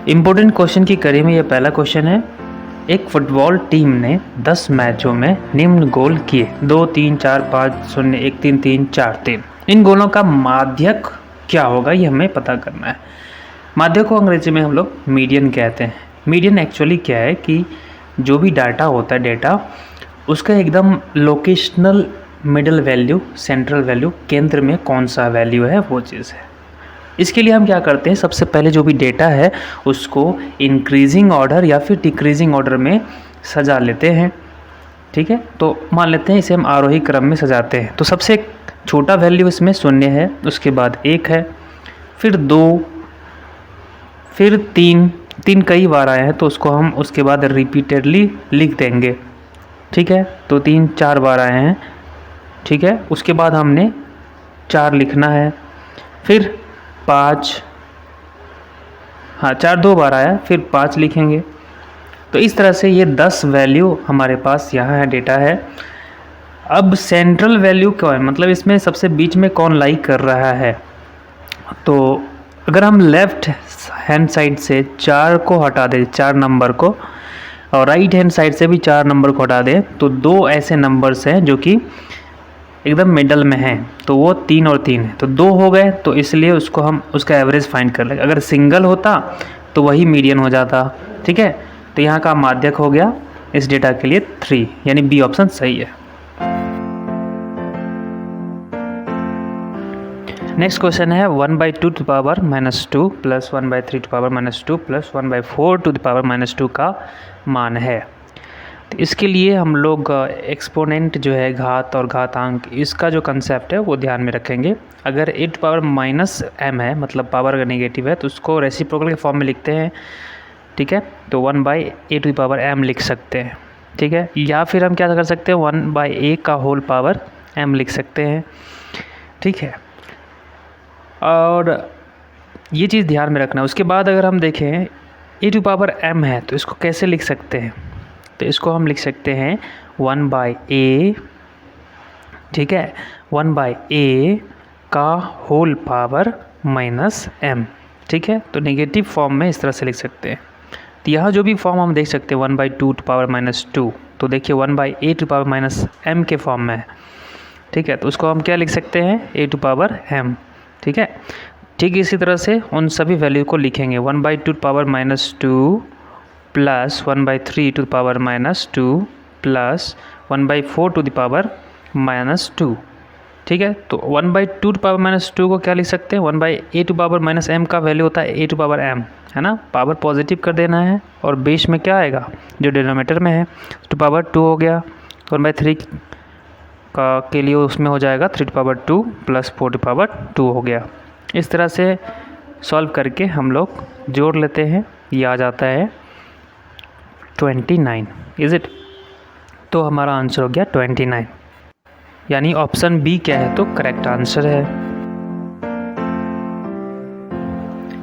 Important question की कड़ी में ये पहला क्वेश्चन है। एक फुटबॉल टीम ने 10 मैचों में निम्न गोल किए 2, 3, 4, 5, 0, 1, 3, 3, 4, 3। इन गोलों का माध्यक क्या होगा ये हमें पता करना है। माध्यक को अंग्रेजी में हम लोग मीडियन कहते हैं। मीडियन एक्चुअली क्या है कि जो भी डाटा होता है डेटा उसका एकदम locational middle value, central value, केंद्र में कौन सा वैल्यू है वो चीज़ है। इसके लिए हम क्या करते हैं, सबसे पहले जो भी डेटा है उसको इंक्रीजिंग ऑर्डर या फिर डिक्रीजिंग ऑर्डर में सजा लेते हैं। ठीक है, तो मान लेते हैं इसे हम आरोही क्रम में सजाते हैं। तो सबसे छोटा वैल्यू इसमें 0 है, उसके बाद 1 है, फिर 2, फिर 3 कई बार आए हैं तो उसको हम उसके बाद रिपीटेडली लिख देंगे। ठीक है, तो 3 4 बार आए हैं। ठीक है, उसके बाद हमने 4 लिखना है, फिर 5, हाँ 4 2 बार आया, फिर 5 लिखेंगे। तो इस तरह से ये 10 वैल्यू हमारे पास यहाँ है, डेटा है। अब सेंट्रल वैल्यू क्या है, मतलब इसमें सबसे बीच में कौन लाई कर रहा है। तो अगर हम लेफ़्ट हैंड साइड से 4 को हटा दें, 4 नंबर को, और राइट हैंड साइड से भी 4 नंबर को हटा दें, तो 2 ऐसे नंबर्स हैं जो कि एकदम मिडल में है। तो वो 3 और 3 है, तो 2 हो गए, तो इसलिए उसको हम उसका एवरेज फाइंड कर लेंगे। अगर सिंगल होता तो वही मीडियन हो जाता। ठीक है, तो यहाँ का माध्यक हो गया इस डेटा के लिए 3, यानी बी ऑप्शन सही है। नेक्स्ट क्वेश्चन है 1/2 to power -2 plus 1/3 to power -2 plus 1/4 to power -2 का मान है। तो इसके लिए हम लोग एक्सपोनेंट जो है, घात और घातांक, इसका जो कंसेप्ट है वो ध्यान में रखेंगे। अगर ए टू पावर -m है, मतलब पावर अगर नेगेटिव है, तो उसको रेसिप्रोकल के फॉर्म में लिखते हैं। ठीक है, तो 1/a टू पावर m लिख सकते हैं। ठीक है, या फिर हम क्या कर सकते हैं, 1/a का होल पावर m लिख सकते हैं। ठीक है, और ये चीज़ ध्यान में रखना। उसके बाद अगर हम देखें ए टू पावर m है तो इसको कैसे लिख सकते हैं, तो इसको हम लिख सकते हैं 1/a, ठीक है, 1/a का होल पावर -m। ठीक है, तो नेगेटिव फॉर्म में इस तरह से लिख सकते हैं। तो यहाँ जो भी फॉर्म हम देख सकते हैं 1/2 टू पावर -2, तो देखिए 1/a टू पावर -m के फॉर्म में है। ठीक है, तो उसको हम क्या लिख सकते हैं, a टू पावर m। ठीक है, ठीक इसी तरह से उन सभी वैल्यू को लिखेंगे 1/2 to power -2 plus 1/3 to power -2 plus 1/4 to power -2। ठीक है, तो 1/2 टू पावर -2 को क्या लिख सकते हैं, 1/a टू पावर -m का वैल्यू होता है a टू पावर m, है ना। पावर पॉजिटिव कर देना है और बेस में क्या आएगा, जो डिनोमिनेटर में है, टू पावर 2 हो गया। 1/3 का के लिए उसमें हो जाएगा 3 to power 2 plus 4 to power 2 हो गया। इस तरह से सॉल्व करके हम लोग जोड़ लेते हैं, ये आ जाता है 29। Is it? तो हमारा आंसर हो गया 29, यानी ऑप्शन बी क्या है, तो करेक्ट आंसर है।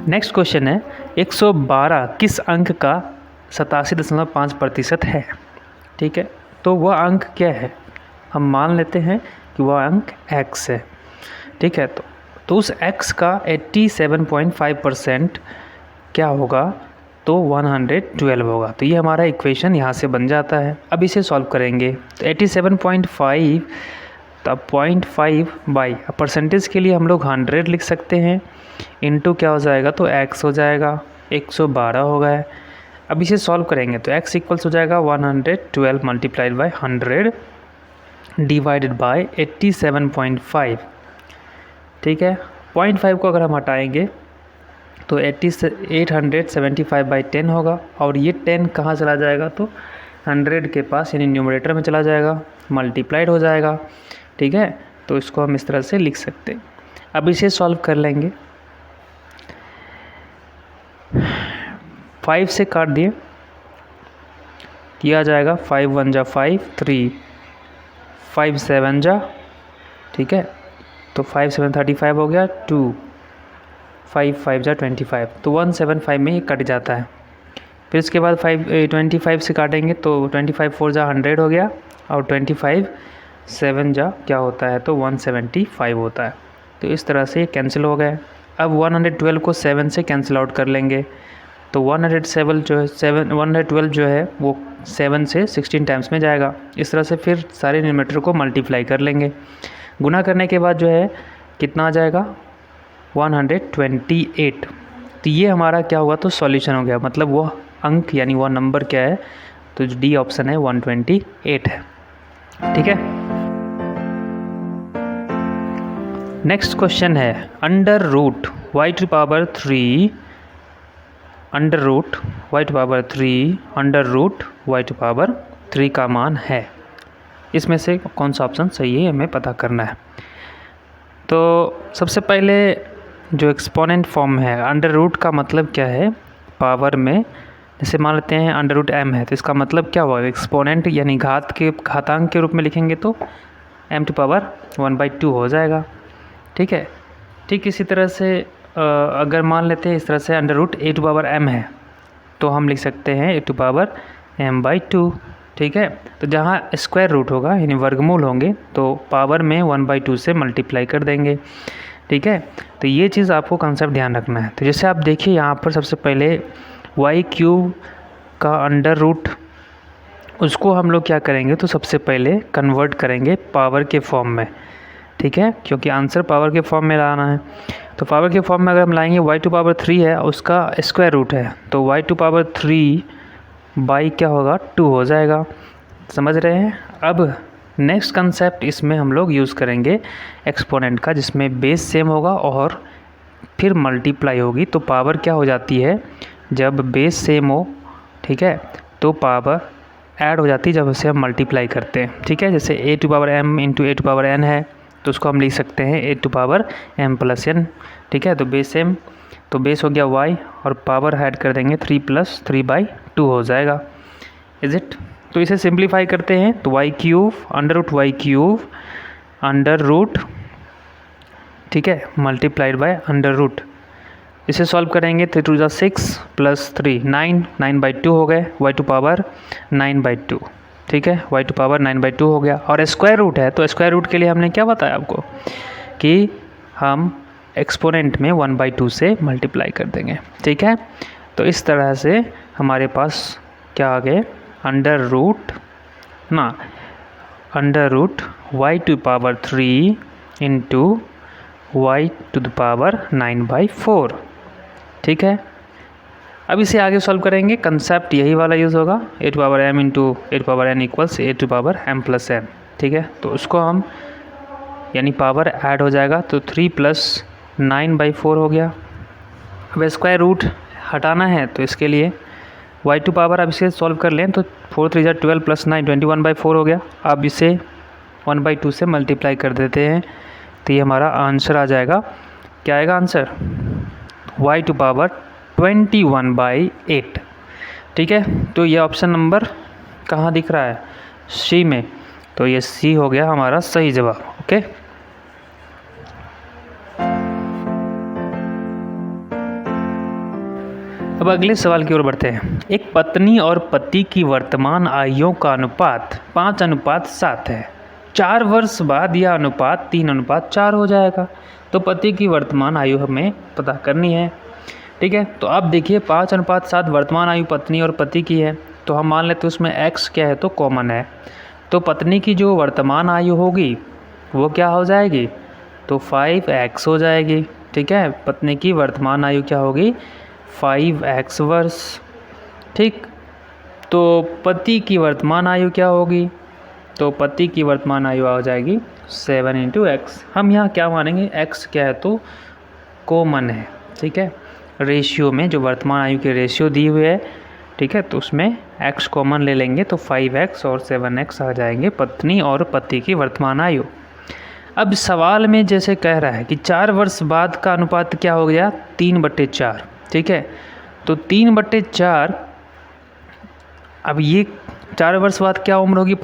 नेक्स्ट क्वेश्चन है 112 किस अंक का 87.5% है। ठीक है, तो वह अंक क्या है, हम मान लेते हैं कि वह अंक x है। ठीक है, तो उस x का 87.5% क्या होगा, तो 112 होगा। तो ये हमारा इक्वेशन यहाँ से बन जाता है। अब इसे सॉल्व करेंगे तो 87.5, तो 0.5 बाई परसेंटेज के लिए हम लोग 100 लिख सकते हैं, इनटू क्या हो जाएगा, तो x हो जाएगा 112 हो गया। अब इसे सॉल्व करेंगे तो x इक्वल्स हो जाएगा 112 मल्टीप्लाइड बाई 100 डिवाइडेड बाई 87.5। ठीक है, 0.5 को अगर हम हटाएंगे तो 875/10 होगा, और ये 10 कहाँ चला जाएगा, तो 100 के पास, यानी न्यूमरेटर में चला जाएगा, मल्टीप्लाइड हो जाएगा। ठीक है, तो इसको हम इस तरह से लिख सकते हैं। अब इसे सॉल्व कर लेंगे, 5 से काट दिए, किया जाएगा 5 1 जा 5, 3 5 7 जा, ठीक है, तो 5 7 35 हो गया, 2 5 5 जा 25, तो 175 में ही कट जाता है। फिर इसके बाद 25 से काटेंगे तो 25 4 जा 100 हो गया, और 25 7 जा क्या होता है, तो 175 होता है। तो इस तरह से ये कैंसिल हो गए। अब 112 को 7 से कैंसिल आउट कर लेंगे, तो 107 जो है 112 जो है वो 7 से 16 टाइम्स में जाएगा। इस तरह से फिर सारे न्यूमरेटर को मल्टीप्लाई कर लेंगे। गुना करने के बाद जो है कितना आ जाएगा 128। तो ये हमारा क्या हुआ, तो सॉल्यूशन हो गया, मतलब वो अंक यानी वो नंबर क्या है, तो जो डी ऑप्शन है 128 है। ठीक है। नेक्स्ट क्वेश्चन है under root y to power 3 under root y to power 3 under root y to power 3 का मान है। इसमें से कौन सा ऑप्शन सही है हमें पता करना है। तो सबसे पहले जो एक्सपोनेंट फॉर्म है, अंडर रूट का मतलब क्या है, पावर में जैसे मान लेते हैं अंडर रूट m है, तो इसका मतलब क्या हुआ, एक्सपोनेंट यानी घातांक के रूप में लिखेंगे तो m टू पावर 1/2 हो जाएगा। ठीक है। ठीक इसी तरह से अगर मान लेते हैं इस तरह से under root a to power m है, तो हम लिख सकते हैं a टू पावर m/2। ठीक है। तो जहाँ स्क्वायर रूट होगा यानी वर्गमूल होंगे तो पावर में 1/2 से मल्टीप्लाई कर देंगे। ठीक है। तो ये चीज़ आपको कंसेप्ट ध्यान रखना है। तो जैसे आप देखिए यहाँ पर सबसे पहले y³ का अंडर रूट, उसको हम लोग क्या करेंगे, तो सबसे पहले कन्वर्ट करेंगे पावर के फॉर्म में। ठीक है, क्योंकि आंसर पावर के फॉर्म में लाना है। तो पावर के फॉर्म में अगर हम लाएंगे y टू पावर 3 है, उसका स्क्वायर रूट है, तो y टू पावर 3 बाई क्या होगा 2 हो जाएगा। समझ रहे हैं। अब नेक्स्ट कंसेप्ट इसमें हम लोग यूज़ करेंगे एक्सपोनेंट का, जिसमें बेस सेम होगा और फिर मल्टीप्लाई होगी। तो पावर क्या हो जाती है जब बेस सेम हो, ठीक है, तो पावर ऐड हो जाती है जब उसे हम मल्टीप्लाई करते हैं। ठीक है। जैसे a to power m into a to power n है, तो उसको हम लिख सकते हैं a to power m plus n। ठीक है। तो बेस सेम, तो बेस हो गया y और पावर ऐड कर देंगे 3 + 3/2 हो जाएगा। Is it. तो इसे सिंप्लीफाई करते हैं तो y³ under root y³ under root, ठीक है, मल्टीप्लाइड बाय अंडर रूट। इसे सॉल्व करेंगे 3 × 6 + 3 9 9/2 हो गए, y टू पावर 9/2। ठीक है, y टू पावर 9/2 हो गया। और स्क्वायर रूट है, तो स्क्वायर रूट के लिए हमने क्या बताया आपको कि हम एक्सपोनेंट में 1/2 से मल्टीप्लाई कर देंगे। ठीक है। तो इस तरह से हमारे पास क्या आ गए, under root y to power 3 into y to the power 9/4। ठीक है। अब इसे आगे सॉल्व करेंगे, कंसेप्ट यही वाला यूज़ होगा, a to power m into a to power n equals a to power m plus n। ठीक है। तो उसको हम यानी पावर ऐड हो जाएगा, तो 3 + 9/4 हो गया। अब स्क्वायर रूट हटाना है, तो इसके लिए y टू पावर, अब इसे सॉल्व कर लें तो 4 × 3 = 12 + 9 21/4 हो गया। अब इसे 1/2 से मल्टीप्लाई कर देते हैं, तो ये हमारा आंसर आ जाएगा। क्या आएगा आंसर, y टू पावर 21/8। ठीक है। तो ये ऑप्शन नंबर कहाँ दिख रहा है, सी में, तो ये सी हो गया हमारा सही जवाब। ओके। अब अगले सवाल की ओर बढ़ते हैं। एक पत्नी और पति की वर्तमान आयुओं का अनुपात 5:7 है। 4 वर्ष बाद यह अनुपात 3:4 हो जाएगा। तो पति की वर्तमान आयु हमें पता करनी है। ठीक है। तो आप देखिए 5:7 वर्तमान आयु पत्नी और पति की है, तो हम मान लेते हैं उसमें x क्या है, तो कॉमन है। तो पत्नी की जो वर्तमान आयु होगी वो क्या हो जाएगी, तो 5x हो जाएगी। ठीक है। पत्नी की वर्तमान आयु क्या होगी, 5x वर्ष। ठीक। तो पति की वर्तमान आयु क्या होगी, तो पति की वर्तमान आयु आ जाएगी 7 × x। हम यहाँ क्या मानेंगे, x क्या है, तो कॉमन है। ठीक है। रेशियो में जो वर्तमान आयु के रेशियो दी हुई है, ठीक है, तो उसमें x कॉमन ले लेंगे, तो 5x और 7x आ जाएंगे पत्नी और पति की वर्तमान आयु। अब सवाल में जैसे कह रहा है कि 4 वर्ष बाद का अनुपात क्या हो गया, 3/4। ठीक है। तो 3/4, अब ये 4 वर्ष बाद क्या उम्र होगी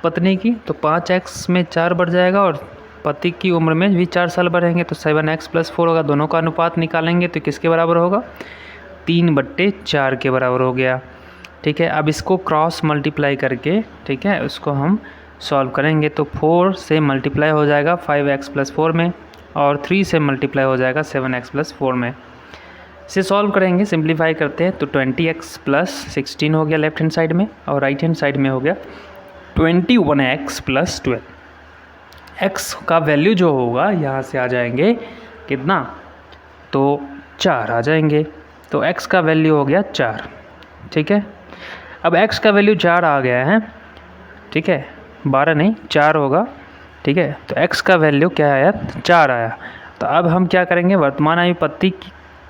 पत्नी की, तो 5x में 4 बढ़ जाएगा और पति की उम्र में भी 4 साल बढ़ेंगे, तो 7x + 4 होगा। दोनों का अनुपात निकालेंगे तो किसके बराबर होगा, 3/4 के बराबर हो गया। ठीक है। अब इसको क्रॉस मल्टीप्लाई करके, ठीक है, उसको हम सॉल्व करेंगे तो 4 से मल्टीप्लाई हो जाएगा 5x + 4 में, और 3 से मल्टीप्लाई हो जाएगा 7x + 4 में। इसे सॉल्व करेंगे, सिंप्लीफाई करते हैं तो 20x प्लस 16 हो गया लेफ्ट हैंड साइड में, और राइट हैंड साइड में हो गया 21x प्लस 12। x का वैल्यू जो होगा यहाँ से आ जाएंगे कितना, तो 4 आ जाएंगे। तो x का वैल्यू हो गया 4। ठीक है, अब x का वैल्यू 4 आ गया है, ठीक है, 12 नहीं 4 होगा। ठीक है, तो x का वैल्यू क्या आया, 4 आया। तो अब हम क्या करेंगे, वर्तमान अनुपाती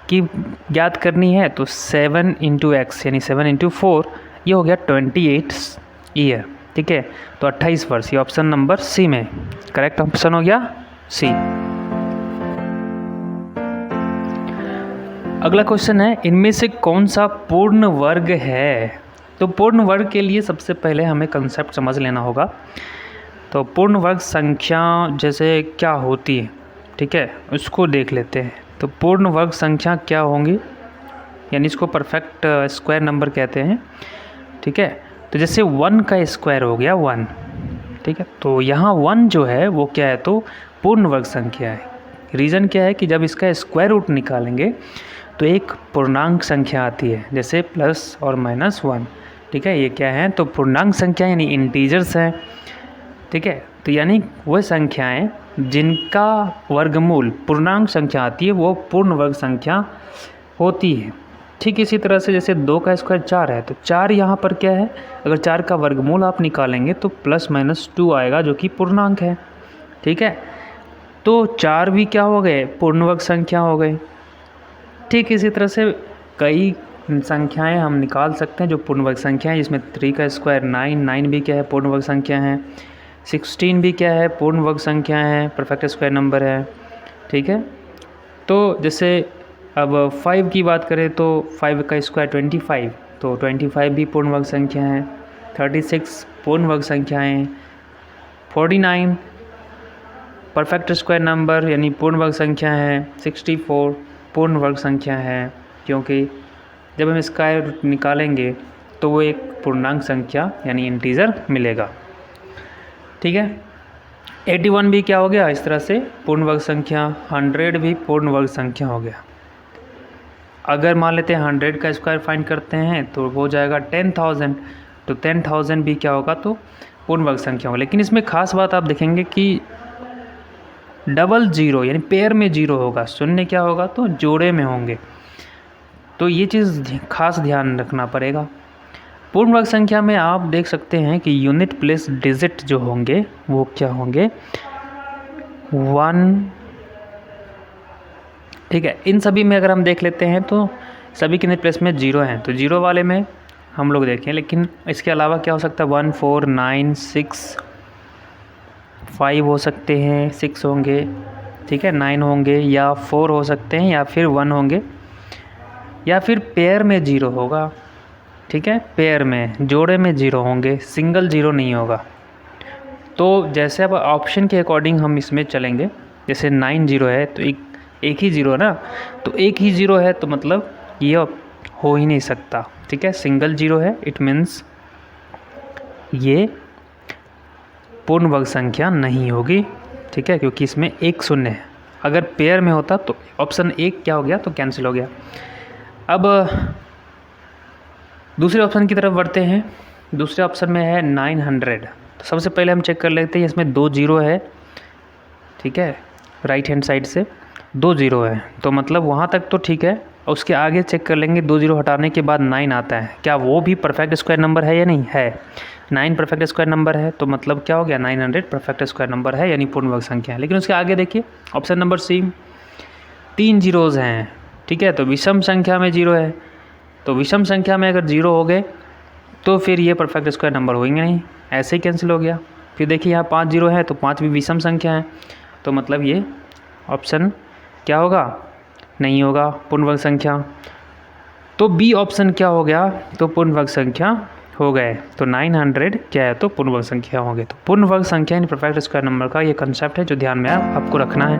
की ज्ञात करनी है, तो 7 इंटू एक्स यानी 7 इंटू 4, ये हो गया 28 ईयर। ठीक है, तो 28 वर्ष, ये ऑप्शन नंबर सी में करेक्ट ऑप्शन हो गया सी। अगला क्वेश्चन है, इनमें से कौन सा पूर्ण वर्ग है। तो पूर्ण वर्ग के लिए सबसे पहले हमें कंसेप्ट समझ लेना होगा। तो पूर्ण वर्ग संख्या जैसे क्या होती है, ठीक है, उसको देख लेते हैं। तो पूर्ण वर्ग संख्या क्या होंगी, यानी इसको परफेक्ट स्क्वायर नंबर कहते हैं। ठीक है, तो जैसे 1 का स्क्वायर हो गया 1। ठीक है, तो यहाँ 1 जो है वो क्या है, तो पूर्ण वर्ग संख्या है। रीज़न क्या है कि जब इसका स्क्वायर रूट निकालेंगे तो एक पूर्णांक संख्या आती है, जैसे प्लस और माइनस 1। ठीक है, ये क्या है, तो पूर्णांक संख्या यानी इंटीजर्स हैं। ठीक है, तो यानी वह संख्याएं जिनका वर्गमूल पूर्णांक संख्या आती है वो पूर्ण वर्ग संख्या होती है। ठीक इसी तरह से जैसे 2 का स्क्वायर 4 है, तो 4 यहाँ पर क्या है, अगर 4 का वर्गमूल आप निकालेंगे तो प्लस माइनस 2 आएगा जो कि पूर्णांक है। ठीक है, तो 4 भी क्या हो गए, पूर्ण वर्ग संख्या हो गए। ठीक इसी तरह से कई संख्याएं हम निकाल सकते हैं जो पूर्ण वर्ग संख्या है, जिसमें 3 का स्क्वायर 9 भी क्या है, पूर्ण वर्ग संख्या है। 16 भी क्या है, पूर्ण वर्ग संख्या है, परफेक्ट स्क्वायर नंबर है। ठीक है, तो जैसे अब 5 की बात करें तो 5 का स्क्वायर 25, तो 25 भी पूर्ण वर्ग संख्या है। 36 पूर्ण वर्ग संख्याएँ। 49 परफेक्ट स्क्वायर नंबर यानी पूर्ण वर्ग संख्या है। 64 पूर्ण वर्ग संख्या है, क्योंकि जब हम स्क्वायर रूट निकालेंगे तो वो एक पूर्णांक संख्या यानी इंटीजर मिलेगा। ठीक है, 81 भी क्या हो गया, इस तरह से पूर्ण वर्ग संख्या। 100 भी पूर्ण वर्ग संख्या हो गया। अगर मान लेते हैं 100 का स्क्वायर फाइंड करते हैं तो हो जाएगा 10,000, तो 10,000 भी क्या होगा, तो पूर्ण वर्ग संख्या होगा। लेकिन इसमें खास बात आप देखेंगे कि डबल जीरो यानी पेयर में जीरो होगा, शून्य क्या होगा, तो जोड़े में होंगे। तो ये चीज़ खास ध्यान रखना पड़ेगा। पूर्ण वर्ग संख्या में आप देख सकते हैं कि यूनिट प्लेस डिजिट जो होंगे वो क्या होंगे, 1। ठीक है, इन सभी में अगर हम देख लेते हैं तो सभी के यूनिट प्लेस में 0 हैं, तो 0 वाले में हम लोग देखें। लेकिन इसके अलावा क्या हो सकता है, 1, 4, 9, 6, 5 हो सकते हैं, 6 होंगे, ठीक है, 9 होंगे, या 4 हो सकते हैं, या फिर 1 होंगे, या फिर पेयर में 0 होगा। ठीक है, पेयर में, जोड़े में 0 होंगे, सिंगल 0 नहीं होगा। तो जैसे अब ऑप्शन के अकॉर्डिंग हम इसमें चलेंगे, जैसे 9 0 है तो एक ही 0 है ना, तो एक ही 0 है तो मतलब ये हो ही नहीं सकता। ठीक है, सिंगल 0 है, इट मीन्स ये पूर्ण वर्ग संख्या नहीं होगी। ठीक है, क्योंकि इसमें एक शून्य है। अगर पेयर में होता तो ऑप्शन 1 क्या हो गया, तो कैंसिल हो गया। अब दूसरे ऑप्शन की तरफ बढ़ते हैं। दूसरे ऑप्शन में है 900। तो सबसे पहले हम चेक कर लेते हैं, इसमें 2 0 है। ठीक है, राइट हैंड साइड से 2 0 है, तो मतलब वहाँ तक तो ठीक है। उसके आगे चेक कर लेंगे, 2 0 हटाने के बाद 9 आता है, क्या वो भी परफेक्ट स्क्वायर नंबर है या नहीं है। 9 परफेक्ट स्क्वायर नंबर है, तो मतलब क्या हो गया, 900 परफेक्ट स्क्वायर नंबर है यानी पूर्ण वर्ग संख्या है। लेकिन उसके आगे देखिए ऑप्शन नंबर सी, 3 0 हैं। ठीक है, तो विषम संख्या में 0 है, तो विषम संख्या में अगर 0 हो गए तो फिर ये परफेक्ट स्क्वायर नंबर होंगे नहीं, ऐसे ही कैंसिल हो गया। फिर देखिए यहाँ 5 0 है, तो 5 भी विषम संख्या है, तो मतलब ये ऑप्शन क्या होगा, नहीं होगा पूर्ण वर्ग संख्या। तो बी ऑप्शन क्या हो गया, तो पूर्ण वर्ग संख्या हो गए। तो 900 क्या है, तो पूर्ण वर्ग संख्या होंगे। तो पूर्ण वर्ग संख्या यानी परफेक्ट स्क्वायर नंबर का ये कंसेप्ट है जो ध्यान में आपको रखना है।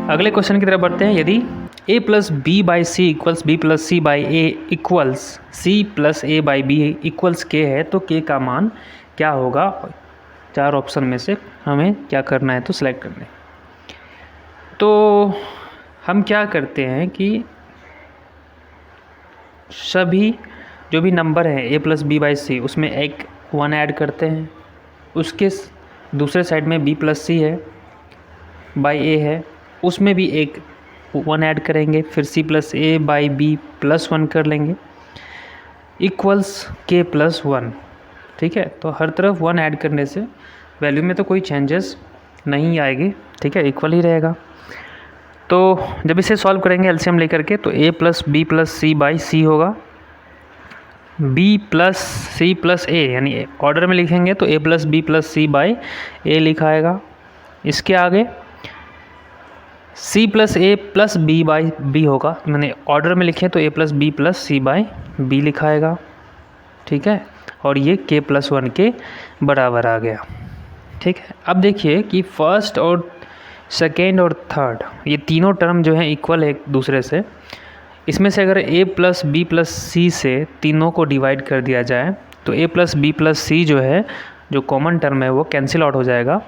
अगले क्वेश्चन की तरफ बढ़ते हैं। यदि a plus B by c equals b plus C by a equals c plus a by b equals k है, तो के का मान क्या होगा। 4 ऑप्शन में से हमें क्या करना है, तो सिलेक्ट करना है। तो हम क्या करते हैं कि सभी जो भी नंबर है a प्लस बी बाई सी उसमें एक 1 ऐड करते हैं, उसके दूसरे साइड में b प्लस सी है बाई ए है, उसमें भी एक 1 ऐड करेंगे, फिर c plus a by b plus 1 कर लेंगे इक्वल्स k प्लस 1। ठीक है, तो हर तरफ 1 ऐड करने से वैल्यू में तो कोई चेंजेस नहीं आएगी। ठीक है, इक्वल ही रहेगा। तो जब इसे सॉल्व करेंगे एलसीएम लेकर के तो a plus B plus C by C होगा, b plus C plus A, यानी ऑर्डर में लिखेंगे तो a plus B plus C by A लिखा आएगा। इसके आगे c plus A plus B by B होगा, मैंने ऑर्डर में लिखे तो a plus B plus C by B लिखा आएगा। ठीक है, और ये k प्लस 1 के बराबर आ गया। ठीक है, अब देखिए कि फर्स्ट और सेकेंड और थर्ड ये तीनों टर्म जो हैं इक्वल है एक दूसरे से। इसमें से अगर a प्लस बी प्लस सी से तीनों को डिवाइड कर दिया जाए तो a प्लस बी प्लस सी जो है, जो कॉमन टर्म है वो कैंसिल आउट हो जाएगा।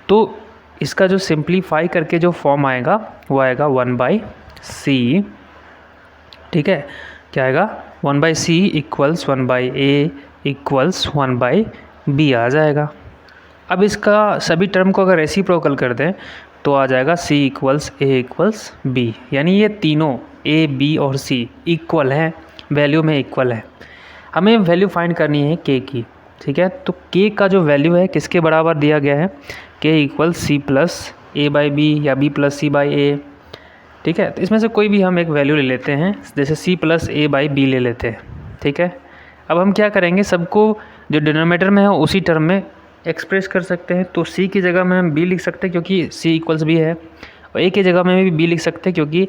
तो इसका जो सिंप्लीफाई करके जो फॉर्म आएगा वो आएगा 1/c। ठीक है, क्या आएगा 1/c equals 1/a equals 1/b आ जाएगा। अब इसका सभी टर्म को अगर रेसिप्रोकल कर दें तो आ जाएगा c equals a equals b, यानी ये तीनों a b और c इक्वल हैं, वैल्यू में इक्वल है। हमें वैल्यू फाइंड करनी है k की। ठीक है, तो k का जो वैल्यू है किसके बराबर दिया गया है, k equals c plus a by b या b plus C by a. ठीक है, तो इसमें से कोई भी हम एक वैल्यू ले लेते हैं, जैसे c plus a by b ले लेते हैं। ठीक है, अब हम क्या करेंगे, सबको जो डिनोमिनेटर में है उसी टर्म में एक्सप्रेस कर सकते हैं। तो c की जगह में हम b लिख सकते हैं क्योंकि c इक्वल्स b है, और a की जगह में भी b लिख सकते हैं क्योंकि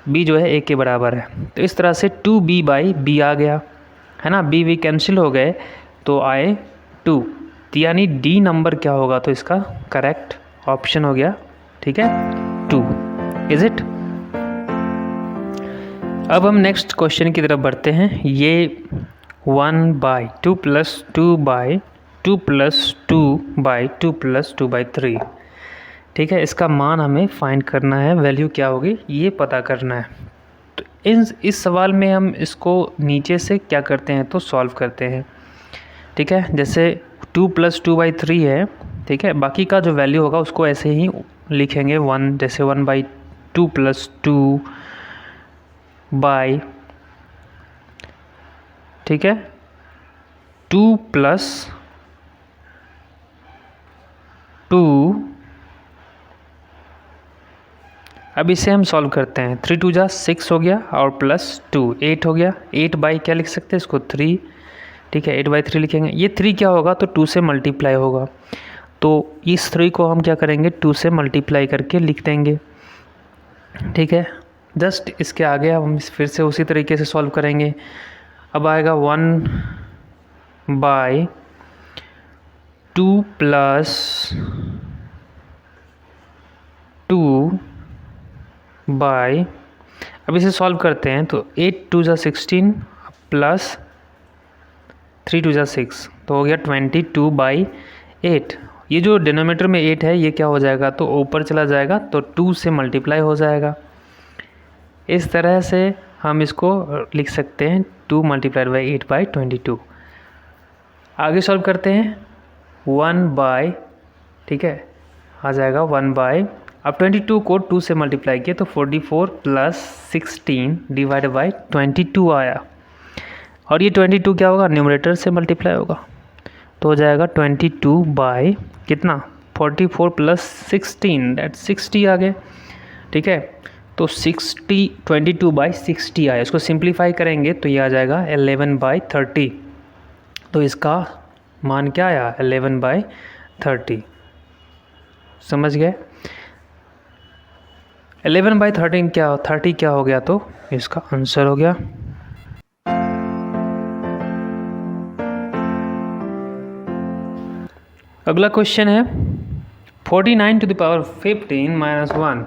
b जो है a के बराबर है। तो इस तरह से 2b बाई b आ गया है ना, b v कैंसिल हो गए तो आए 2, यानी d नंबर क्या होगा, तो इसका करेक्ट ऑप्शन हो गया। ठीक है, 2 इज इट। अब हम नेक्स्ट क्वेश्चन की तरफ बढ़ते हैं। ये 1/2 प्लस 2/2 प्लस 2/2 प्लस 2/3। ठीक है, इसका मान हमें फाइंड करना है, वैल्यू क्या होगी ये पता करना है। तो इस सवाल में हम इसको नीचे से क्या करते हैं तो सॉल्व करते हैं। ठीक है, जैसे 2 प्लस 2/3 है। ठीक है, बाकी का जो वैल्यू होगा उसको ऐसे ही लिखेंगे 1, जैसे 1/2 प्लस 2 बाई, ठीक है, 2 प्लस 2। अब इसे हम सॉल्व करते हैं। 3 2 जा 6 हो गया और प्लस 2 8 हो गया। 8 बाई क्या लिख सकते हैं इसको 3। ठीक है, 8/3 लिखेंगे। ये 3 क्या होगा तो 2 से मल्टीप्लाई होगा, तो इस 3 को हम क्या करेंगे 2 से मल्टीप्लाई करके लिख देंगे। ठीक है, जस्ट इसके आगे हम फिर से उसी तरीके से सॉल्व करेंगे। अब आएगा 1/2 प्लस 2 बाई, अब इसे सॉल्व करते हैं तो 8 2 जा 16 प्लस 3 2 जा 6, तो हो गया 22/8। ये जो डिनोमिनेटर में 8 है ये क्या हो जाएगा तो ऊपर चला जाएगा तो 2 से मल्टीप्लाई हो जाएगा। इस तरह से हम इसको लिख सकते हैं 2 मल्टीप्लाइड बाई 8/22। आगे सॉल्व करते हैं 1/, ठीक है, आ जाएगा 1/, अब 22 को 2 से मल्टीप्लाई किया तो 44 प्लस 16 डिवाइड बाई 22 आया, और ये 22 क्या होगा न्यूमरेटर से मल्टीप्लाई होगा तो हो जाएगा 22 बाई कितना 44 प्लस 16 दैट 60 आ गए। ठीक है, तो 22/60 आया। इसको सिंप्लीफाई करेंगे तो ये आ जाएगा 11/30। तो इसका मान क्या आया 11/30। समझ गए, 11/30 क्या 30 क्या हो गया तो इसका आंसर हो गया। अगला क्वेश्चन है 49 टू द पावर 15 माइनस 1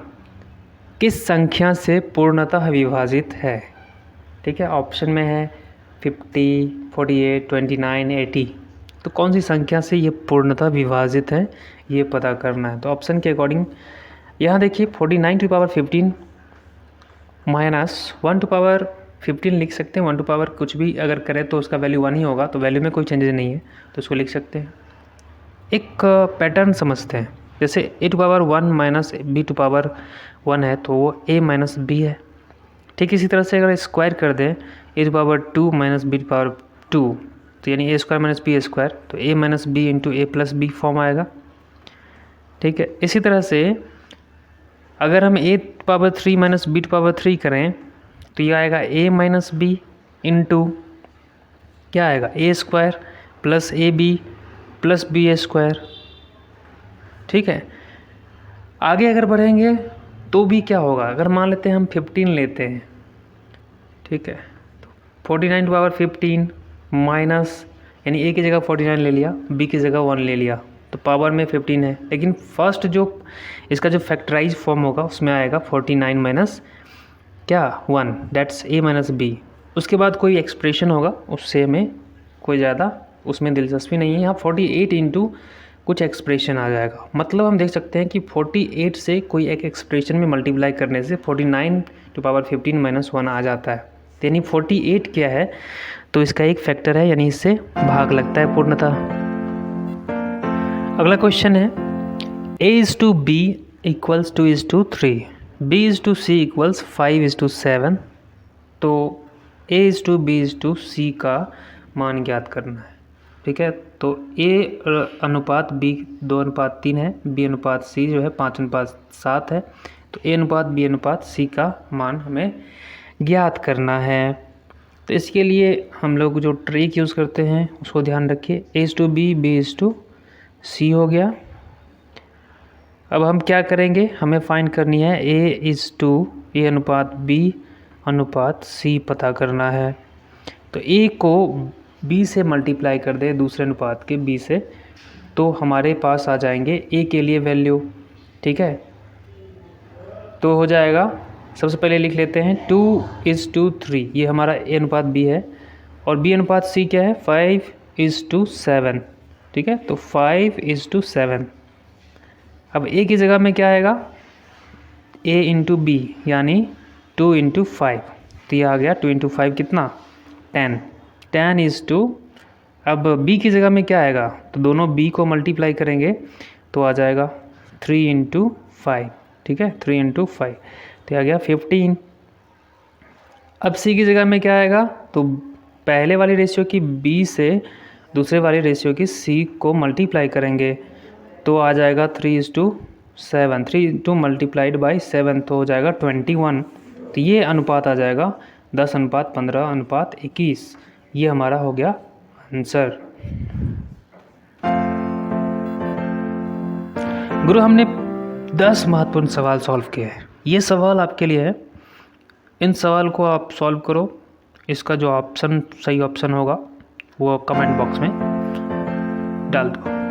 किस संख्या से पूर्णतः विभाजित है। ठीक है, ऑप्शन में है 50, 48, 29, 80। तो कौन सी संख्या से ये पूर्णतः विभाजित है ये पता करना है। तो ऑप्शन के अकॉर्डिंग यहाँ देखिए 49 to power 15 minus 1 to power 15 लिख सकते हैं। 1 टू पावर कुछ भी अगर करें तो उसका वैल्यू 1 ही होगा, तो वैल्यू में कोई चेंजेस नहीं है, तो उसको लिख सकते हैं। एक पैटर्न समझते हैं, जैसे a to power 1 minus b to power 1 है तो वो a माइनस बी है। ठीक इसी तरह से अगर स्क्वायर कर दें a to power 2 minus b to power 2, तो यानी a square minus b square, तो a minus b into a plus b form आएगा। ठीक है, इसी तरह से अगर हम a to power 3 minus b to power 3 करें तो ये आएगा a माइनस बी इंटू क्या आएगा a square plus a b plus b a square. ठीक है, आगे अगर बढ़ेंगे तो भी क्या होगा, अगर मान लेते हैं हम 15 लेते हैं, ठीक है, तो 49 टू पावर 15 माइनस, यानी a की जगह 49 ले लिया, b की जगह 1 ले लिया, तो पावर में 15 है, लेकिन फर्स्ट जो इसका जो फैक्टराइज फॉर्म होगा उसमें आएगा 49 माइनस क्या 1, दैट्स a माइनस बी। उसके बाद कोई एक्सप्रेशन होगा, उससे हमें कोई ज़्यादा उसमें दिलचस्पी नहीं है। यहाँ 48 इंटू कुछ एक्सप्रेशन आ जाएगा, मतलब हम देख सकते हैं कि 48 से कोई एक एक्सप्रेशन में मल्टीप्लाई करने से 49 टू पावर 15 माइनस 1 आ जाता है, यानी 48 क्या है, तो इसका एक फैक्टर है, यानी इससे भाग लगता है पूर्णतः। अगला क्वेश्चन है a is to b equals 2 is to 3, b is to c equals 5 is to 7, तो a is to b is to c का मान ज्ञात करना है। ठीक है, तो a अनुपात b 2:3 है, b अनुपात c जो है 5:7 है, तो a अनुपात b अनुपात c का मान हमें ज्ञात करना है। तो इसके लिए हम लोग जो ट्रिक यूज़ करते हैं उसको ध्यान रखिए, a is to b b is to c हो गया। अब हम क्या करेंगे, हमें फाइंड करनी है a अनुपात b अनुपात c पता करना है। तो a को b से मल्टीप्लाई कर दे दूसरे अनुपात के b से, तो हमारे पास आ जाएंगे a के लिए वैल्यू। ठीक है, तो हो जाएगा, सबसे पहले लिख लेते हैं 2 इज़ टू 3, ये हमारा a अनुपात b है, और b अनुपात c क्या है 5 इज़ टू 7। ठीक है, तो 5 इज़ टू 7। अब a की जगह में क्या आएगा, a इंटू बी यानी 2 इंटू 5, तो ये आ गया 2 इंटू 5 कितना 10, 10 इज़ टू, अब b की जगह में क्या आएगा, तो दोनों b को मल्टीप्लाई करेंगे तो आ जाएगा 3 इंटू 5। ठीक है, 3 इंटू 5, तो आ गया 15। अब c की जगह में क्या आएगा, तो पहले वाली रेशियो की b से दूसरे वाली रेशियो की c को मल्टीप्लाई करेंगे तो आ जाएगा 3 is to 7, 3 into multiplied by 7, तो हो जाएगा 21। तो ये अनुपात आ जाएगा 10:15:21, ये हमारा हो गया आंसर। गुरु हमने 10 महत्वपूर्ण सवाल सॉल्व किए हैं, ये सवाल आपके लिए है, इन सवाल को आप सॉल्व करो, इसका जो ऑप्शन सही ऑप्शन होगा वो कमेंट बॉक्स में डाल दो।